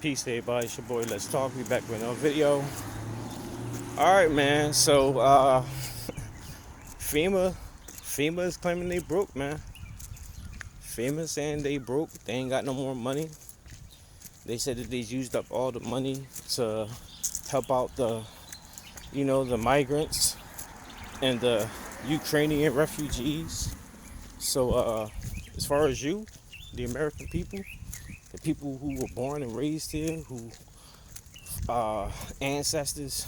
Peace to everybody, it's your boy Let's Talk. We back with another video. Alright man, so FEMA FEMA is claiming they broke, man. FEMA saying they broke, they ain't got no more money. They said that they used up all the money to help out the migrants and the Ukrainian refugees. So as far as you, the American people, the people who were born and raised here, who ancestors,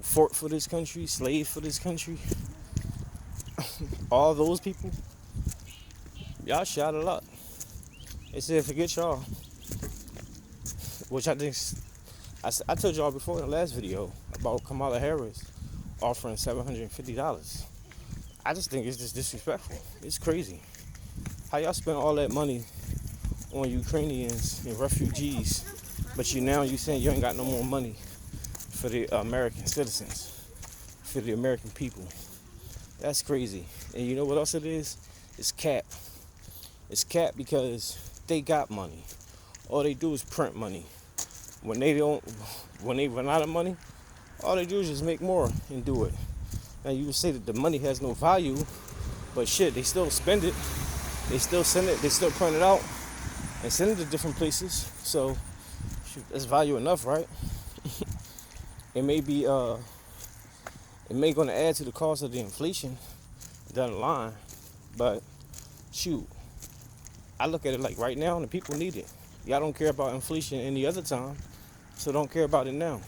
fought for this country, slaved for this country, all those people, y'all shot a lot. They said forget y'all, which I think I told y'all before in the last video about Kamala Harris offering $750. I just think it's just disrespectful. It's crazy. How y'all spend all that money on Ukrainians and refugees, but you saying you ain't got no more money for the American citizens, for the American people. That's crazy. And you know what else it is? It's cap. It's cap because they got money. All they do is print money. When they run out of money, all they do is just make more and do it. And you would say that the money has no value, but shit, they still spend it. They still send it. They still print it out and send it to different places. So shoot, that's value enough, right? It may gonna add to the cost of the inflation down the line, but shoot, I look at it like right now the people need it. Y'all don't care about inflation any other time, so don't care about it now.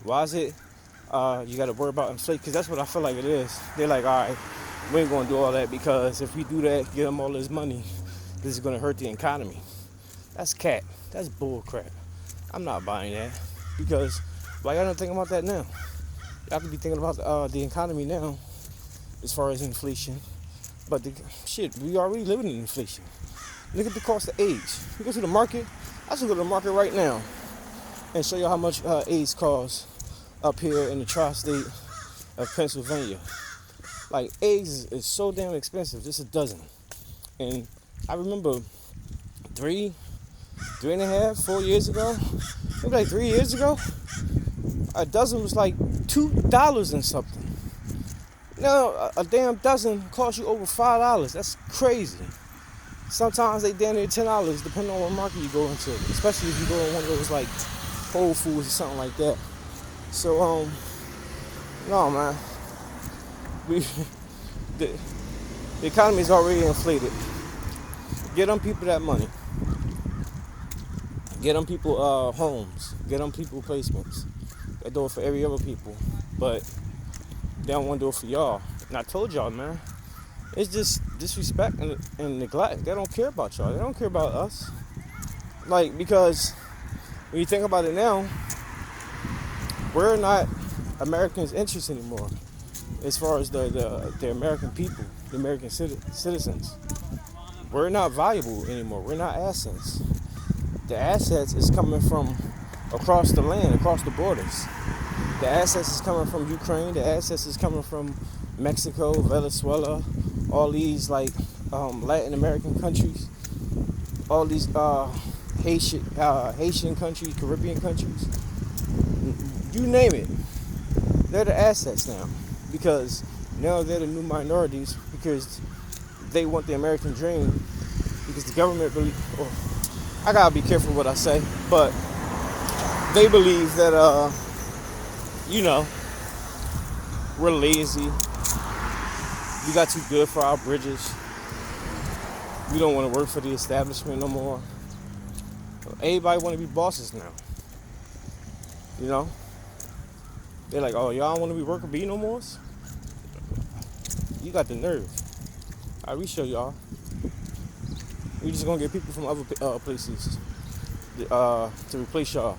Why is it you gotta worry about inflation? Because that's what I feel like it is. They're like, all right, we ain't gonna do all that because if we do that, give them all this money, this is gonna hurt the economy. That's cap. That's bull crap. I'm not buying that because why y'all don't think about that now? Y'all could be thinking about the economy now as far as inflation. But we already living in inflation. Look at the cost of eggs. You go to the market. I should go to the market right now and show you how much eggs cost up here in the tri-state of Pennsylvania. Like, eggs is so damn expensive, just a dozen. And I remember 3.5, 4 years ago, maybe like 3 years ago, a dozen was like $2 and something. Now, a damn dozen costs you over $5. That's crazy. Sometimes they damn near $10, depending on what market you go into, especially if you go in one of those like Whole Foods or something like that. So, no, man. The economy is already inflated. Get them people that money. Get them people homes. Get them people placements. They do it for every other people, but they don't want to do it for y'all. And I told y'all, man, it's just disrespect and neglect. They don't care about y'all. They don't care about us. Like, because when you think about it now, we're not Americans' interests anymore. As far as the American people, the American citizens, we're not valuable anymore. We're not assets. The assets is coming from across the land, across the borders. The assets is coming from Ukraine. The assets is coming from Mexico, Venezuela, all these like Latin American countries, all these Haitian countries, Caribbean countries. You name it, they're the assets now, because now they're the new minorities because they want the American dream. Because the government I gotta be careful what I say, but they believe that we're lazy. We got too good for our bridges. We don't want to work for the establishment no more. Everybody want to be bosses now. They're like, oh, y'all don't want to be worker bee no more? You got the nerve. All right, we show y'all. We just gonna get people from other places to replace y'all.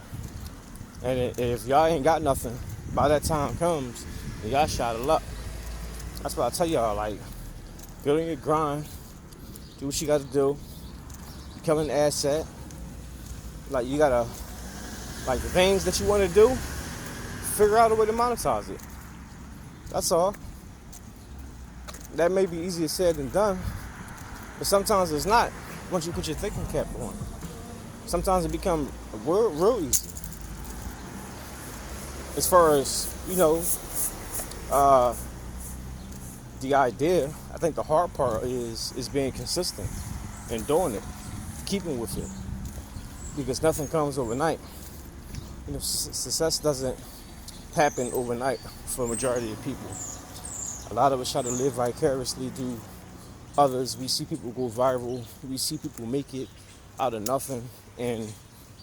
And if y'all ain't got nothing, by that time comes, y'all shot a lot. That's what I tell y'all, like, get on your grind, do what you gotta do, become an asset. Like, you gotta, like, the things that you wanna do, figure out a way to monetize it. That's all. That may be easier said than done, but sometimes it's not once you put your thinking cap on. sometimes it become real easy. As far as, uh, the idea, I think the hard part is being consistent and doing it, keeping with it, because nothing comes overnight. Success doesn't happen overnight for a majority of people. A lot of us try to live vicariously through others. We see people go viral. We see people make it out of nothing, and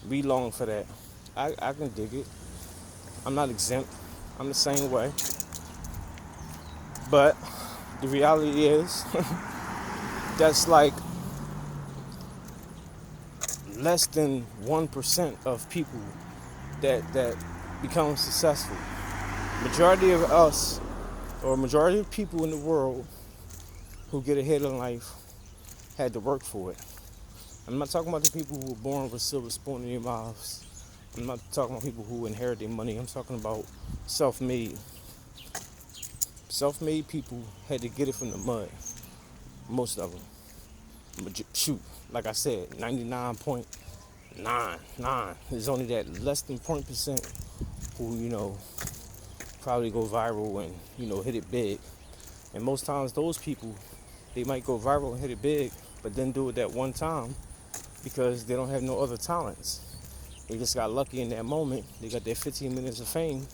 we long for that. I can dig it. I'm not exempt. I'm the same way. But the reality is, that's like less than 1% of people that become successful. Majority of us, or majority of people in the world who get ahead in life, had to work for it. I'm not talking about the people who were born with a silver spoon in their mouths. I'm not talking about people who inherit their money. I'm talking about self-made. Self-made people had to get it from the mud. Most of them. Shoot, like I said, 99.99. There's only that less than 0.% who, probably go viral and, hit it big. And most times those people, they might go viral and hit it big, but then do it that one time because they don't have no other talents. They just got lucky in that moment. They got their 15 minutes of fame,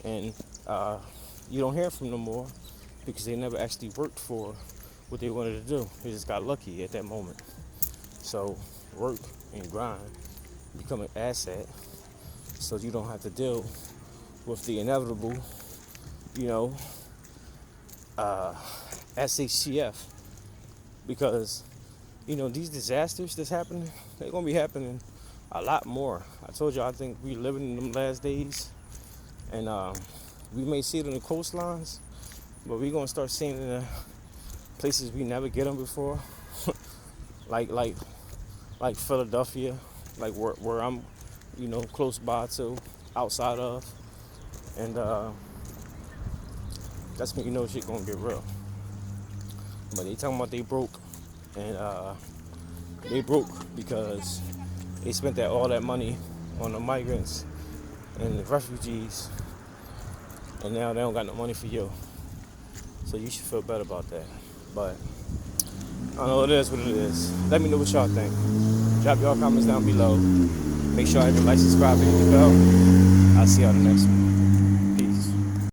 and you don't hear from them no more because they never actually worked for what they wanted to do. They just got lucky at that moment. So work and grind, become an asset, so you don't have to deal with the inevitable, SHTF, because these disasters that's happening, they're gonna be happening a lot more. I told you, I think we're living in them last days, and we may see it on the coastlines, but we're gonna start seeing it in the places we never get them before, like Philadelphia, like where I'm, close by to, outside of, and that's when shit gonna get real. But they talking about they broke, and they broke because they spent all that money on the migrants and the refugees, and now they don't got no money for you. So you should feel better about that. But I don't know, it is what it is. Let me know what y'all think. Drop y'all comments down below. Make sure I hit the like, subscribe, and hit the bell. I'll see y'all in the next one.